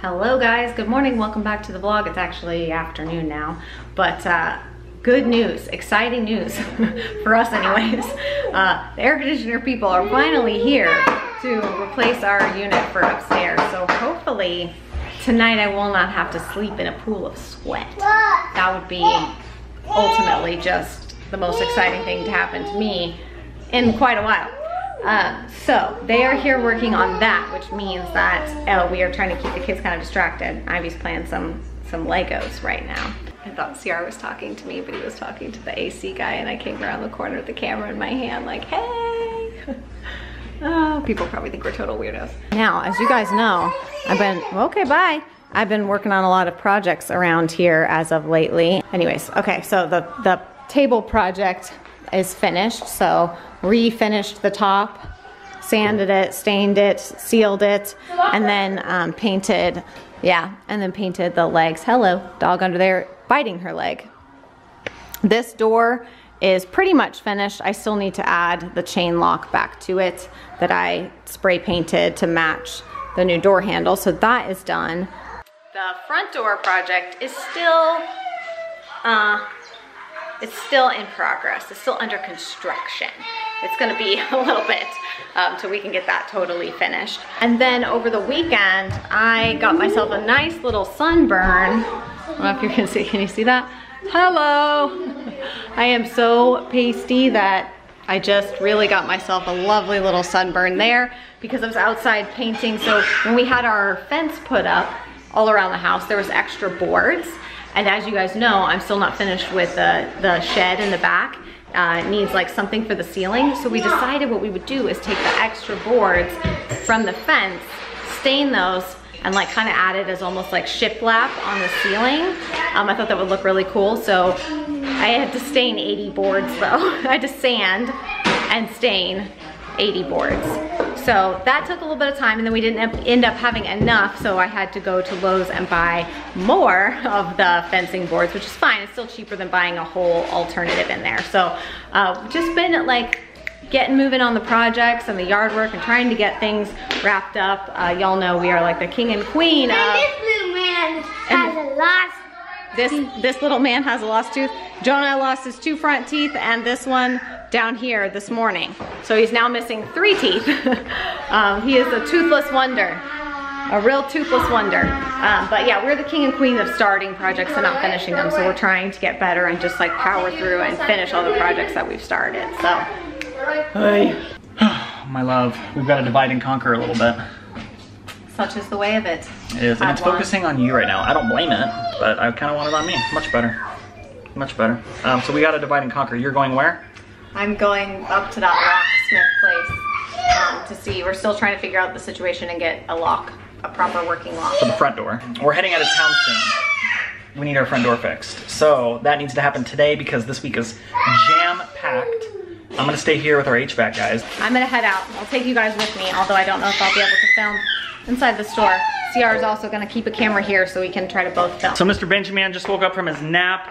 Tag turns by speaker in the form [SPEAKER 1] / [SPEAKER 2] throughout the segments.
[SPEAKER 1] Hello guys, good morning, welcome back to the vlog. It's actually afternoon now, but good news, exciting news for us anyways. The air conditioner people are finally here to replace our unit for upstairs. So hopefully tonight I will not have to sleep in a pool of sweat. That would be ultimately just the most exciting thing to happen to me in quite a while. So they are here working on that, which means that we are trying to keep the kids kind of distracted. Ivy's playing some Legos right now. I thought CR was talking to me, but he was talking to the AC guy, and I came around the corner with the camera in my hand like, hey. Oh, people probably think we're total weirdos. Now, as you guys know, I've been working on a lot of projects around here as of lately. Anyways, okay, so the table project is finished. So refinished the top, sanded it, stained it, sealed it, and then painted, and then painted the legs. Hello, dog under there biting her leg. This door is pretty much finished. I still need to add the chain lock back to it that I spray painted to match the new door handle. So that is done. The front door project is still, it's still in progress. It's still under construction. It's gonna be a little bit till we can get that totally finished. And then over the weekend, I got myself a nice little sunburn. I don't know if you can see, can you see that? Hello! I am so pasty that I just really got myself a lovely little sunburn there because I was outside painting. So when we had our fence put up all around the house, there was extra boards. And as you guys know, I'm still not finished with the shed in the back. It needs like something for the ceiling. So we decided what we would do is take the extra boards from the fence, stain those, and like kind of add it as almost like shiplap on the ceiling. I thought that would look really cool. So I had to stain 80 boards though. I had to sand and stain 80 boards. So that took a little bit of time, and then we didn't end up having enough, so I had to go to Lowe's and buy more of the fencing boards, which is fine. It's still cheaper than buying a whole alternative in there. So just been like getting moving on the projects and the yard work and trying to get things wrapped up. Y'all know we are like the king and queen of...
[SPEAKER 2] This little man has a lost
[SPEAKER 1] this little man has a lost tooth. Jonah lost his 2 front teeth and this one down here this morning. So he's now missing 3 teeth. He is a toothless wonder, a real toothless wonder. But yeah, we're the king and queen of starting projects and not finishing them. So we're trying to get better and just like power through and finish all the projects that we've started, so.
[SPEAKER 3] Hey, my love, we've got to divide and conquer a little bit.
[SPEAKER 1] Such is the way of it.
[SPEAKER 3] It is, and it's focusing on you right now. I don't blame it, but I kind of want it on me. Much better. Much better. So we got to divide and conquer. You're going where?
[SPEAKER 1] I'm going up to that locksmith place to see. We're still trying to figure out the situation and get a lock, a proper working lock.
[SPEAKER 3] For the front door. We're heading out of town soon. We need our front door fixed. So that needs to happen today because this week is jam-packed. I'm gonna stay here with our HVAC guys.
[SPEAKER 1] I'm gonna head out. I'll take you guys with me, although I don't know if I'll be able to film inside the store. CR is also gonna keep a camera here so we can try to both film.
[SPEAKER 3] So Mr. Benjamin just woke up from his nap.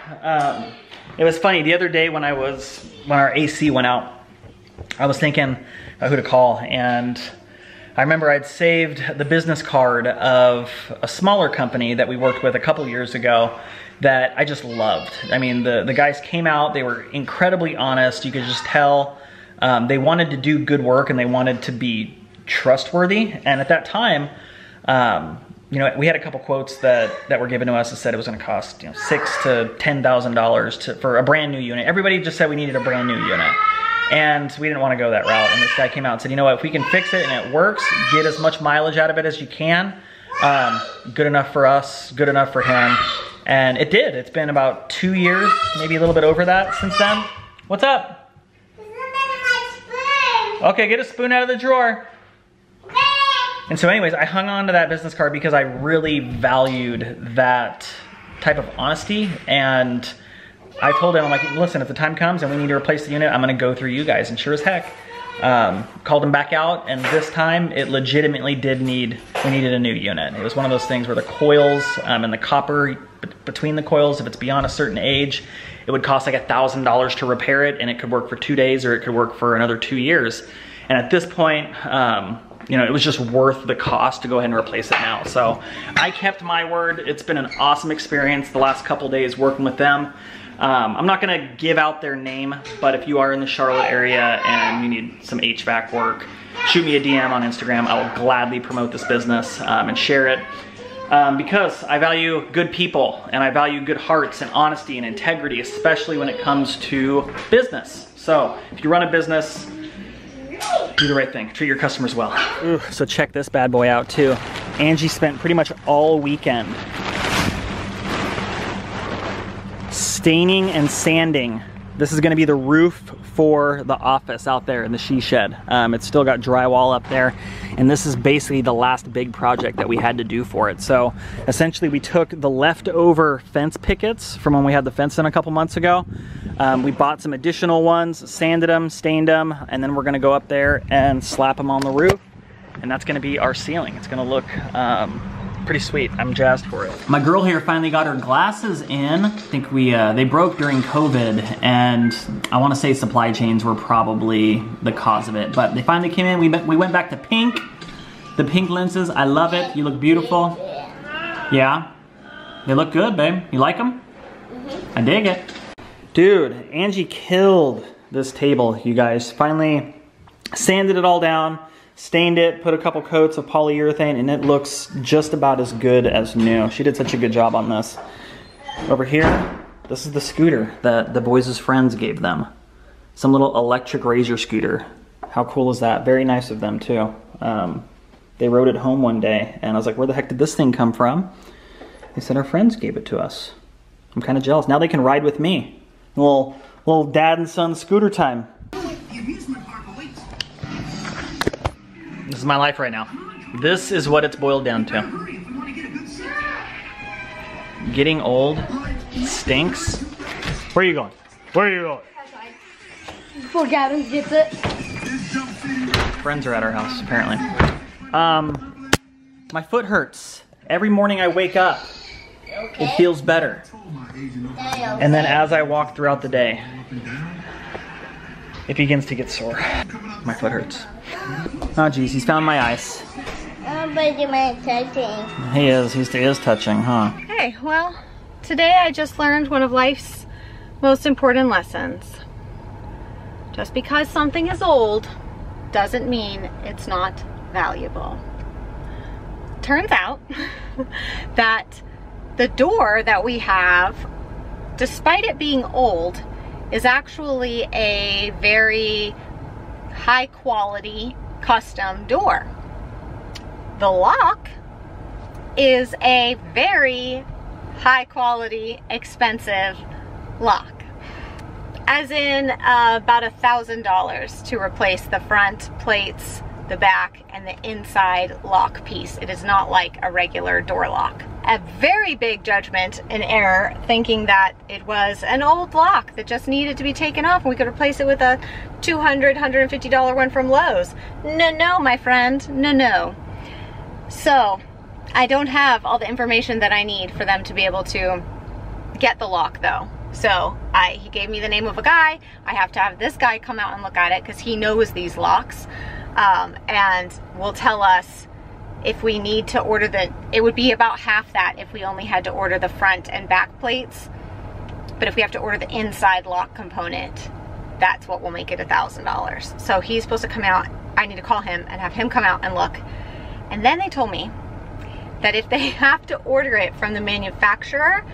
[SPEAKER 3] It was funny, the other day when our AC went out, I was thinking who to call, and I remember I'd saved the business card of a smaller company that we worked with a couple years ago that I just loved. I mean, the guys came out, they were incredibly honest, you could just tell they wanted to do good work and they wanted to be trustworthy. And at that time, you know, we had a couple quotes that were given to us that said it was gonna cost, you know, $6,000 to $10,000 for a brand new unit. Everybody just said we needed a brand new unit. And we didn't want to go that route. And this guy came out and said, you know what, if we can fix it and it works, get as much mileage out of it as you can, good enough for us, good enough for him. And it did. It's been about 2 years, maybe a little bit over that since then. What's up? Okay, get a spoon out of the drawer. And so anyways, I hung on to that business card because I really valued that type of honesty. And I told him, I'm like, listen, if the time comes and we need to replace the unit, I'm gonna go through you guys. And sure as heck, called him back out, and this time it legitimately we needed a new unit. It was one of those things where the coils and the copper between the coils, if it's beyond a certain age, it would cost like $1,000 to repair it, and it could work for 2 days or it could work for another 2 years. And at this point, you know, it was just worth the cost to go ahead and replace it now. So I kept my word. It's been an awesome experience the last couple days working with them. I'm not gonna give out their name, but if you are in the Charlotte area and you need some HVAC work, shoot me a DM on Instagram. I will gladly promote this business and share it. Because I value good people and I value good hearts and honesty and integrity, especially when it comes to business. So if you run a business, do the right thing. Treat your customers well. Ooh, so check this bad boy out too. Angie spent pretty much all weekend staining and sanding. This is gonna be the roof for the office out there in the she shed. It's still got drywall up there, and this is basically the last big project that we had to do for it. So essentially we took the leftover fence pickets from when we had the fence in a couple months ago. We bought some additional ones, sanded them, stained them, and then we're gonna go up there and slap them on the roof, and that's gonna be our ceiling. It's gonna look pretty sweet. I'm jazzed for it. My girl here finally got her glasses in. I think they broke during COVID, and I want to say supply chains were probably the cause of it, but they finally came in. We went back to pink. The pink lenses, I love it. You look beautiful. Yeah? They look good, babe. You like them? I dig it. Dude, Angie killed this table, you guys. Finally sanded it all down, stained it, put a couple coats of polyurethane, and it looks just about as good as new. She did such a good job on this. Over here, this is the scooter that the boys' friends gave them. Some little electric razor scooter. How cool is that? Very nice of them too. They rode it home one day, and I was like, where the heck did this thing come from? They said our friends gave it to us. I'm kind of jealous. Now they can ride with me. Little dad and son scooter time. This is my life right now. This is what it's boiled down to. Getting old stinks. Where are you going? Where are you going?
[SPEAKER 2] Before Gavin gets it.
[SPEAKER 3] Friends are at our house, apparently. My foot hurts. Every morning I wake up, it feels better. And then as I walk throughout the day, it begins to get sore. My foot hurts. Oh geez, he's found my ice.
[SPEAKER 2] But you might touching.
[SPEAKER 3] He is touching, huh?
[SPEAKER 1] Hey, well, today I just learned one of life's most important lessons. Just because something is old doesn't mean it's not valuable. Turns out that the door that we have, despite it being old, is actually a very high quality custom door. The lock is a very high quality, expensive lock. As in about $1,000 to replace the front plates, the back, and the inside lock piece. It is not like a regular door lock. A very big judgment and error thinking that it was an old lock that just needed to be taken off and we could replace it with a $200, $150 one from Lowe's. No, my friend, no. So I don't have all the information that I need for them to be able to get the lock though. So he gave me the name of a guy. I have to have this guy come out and look at it because he knows these locks. And will tell us if we need to order it would be about half that if we only had to order the front and back plates. But if we have to order the inside lock component, that's what will make it $1,000. So he's supposed to come out. I need to call him and have him come out and look. And then they told me that if they have to order it from the manufacturer,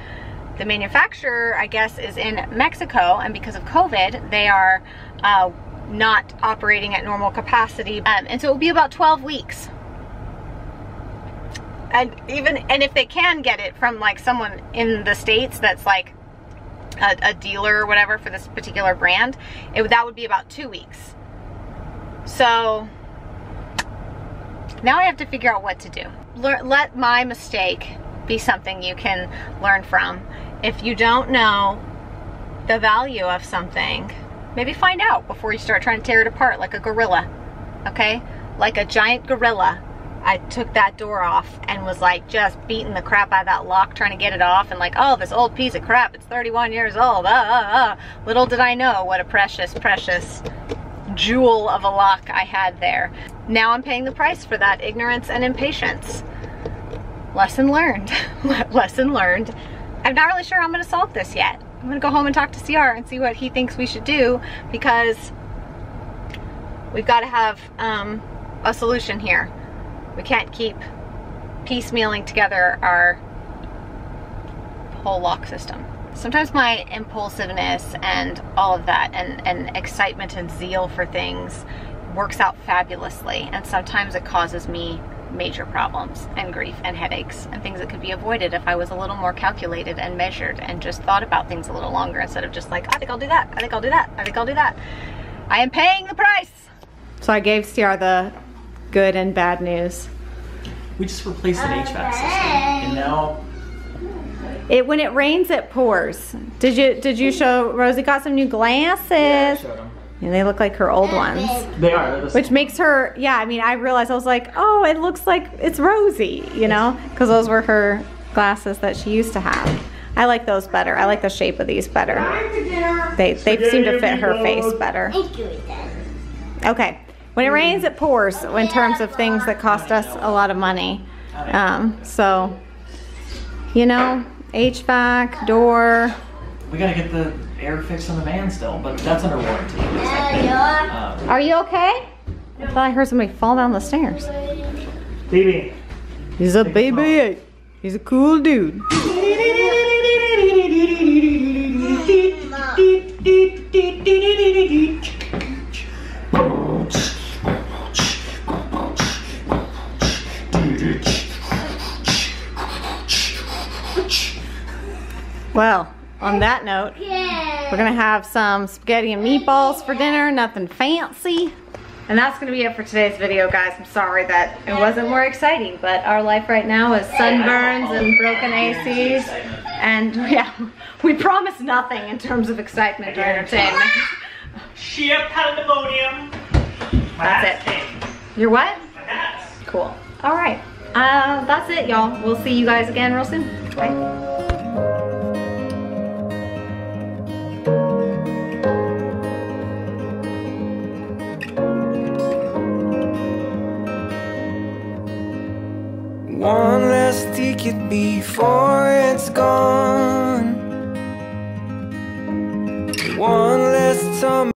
[SPEAKER 1] I guess, is in Mexico, and because of COVID, they are not operating at normal capacity, and so it will be about 12 weeks. And if they can get it from like someone in the States that's like a dealer or whatever for this particular brand, that would be about 2 weeks. So now I have to figure out what to do. Let my mistake be something you can learn from. If you don't know the value of something, maybe find out before you start trying to tear it apart like a gorilla, okay? Like a giant gorilla. I took that door off and was like just beating the crap out of that lock trying to get it off, and like, oh, this old piece of crap, it's 31 years old, Little did I know what a precious, precious jewel of a lock I had there. Now I'm paying the price for that ignorance and impatience. Lesson learned. Lesson learned. I'm not really sure how I'm gonna solve this yet. I'm gonna go home and talk to CR and see what he thinks we should do, because we've got to have a solution here. We can't keep piecemealing together our whole lock system. Sometimes my impulsiveness and all of that and excitement and zeal for things works out fabulously, and sometimes it causes me major problems and grief and headaches and things that could be avoided if I was a little more calculated and measured and just thought about things a little longer instead of just like, I think I'll do that, I think I'll do that, I think I'll do that. I am paying the price. So I gave CR the good and bad news.
[SPEAKER 3] We just replaced an HVAC system, and now
[SPEAKER 1] when it rains, it pours. Did you show Rosie got some new glasses?
[SPEAKER 3] yeah, I showed them.
[SPEAKER 1] And they look like her old ones.
[SPEAKER 3] They are. They're the
[SPEAKER 1] Which
[SPEAKER 3] same.
[SPEAKER 1] makes her, yeah, I mean, I realized, I was like, oh, it looks like it's Rosie, you know? Because those were her glasses that she used to have. I like those better. I like the shape of these better. They seem to fit her face better. Okay. When it rains, it pours in terms of things that cost us a lot of money. So, you know, HVAC, door.
[SPEAKER 3] We gotta get the air fixed on the van still, but that's under warranty.
[SPEAKER 1] Are you okay? I thought I heard somebody fall down the stairs.
[SPEAKER 3] Baby.
[SPEAKER 1] He's a baby. He's a cool dude. Well, on that note, we're gonna have some spaghetti and meatballs for dinner, nothing fancy. And that's gonna be it for today's video, guys. I'm sorry that it wasn't more exciting, but our life right now is sunburns and broken ACs. And yeah, we promise nothing in terms of excitement or entertainment.
[SPEAKER 3] Shea pandemonium.
[SPEAKER 1] That's it. You're what? Cool. All right. That's it, y'all. We'll see you guys again real soon. Bye.
[SPEAKER 4] One last ticket before it's gone. One last time.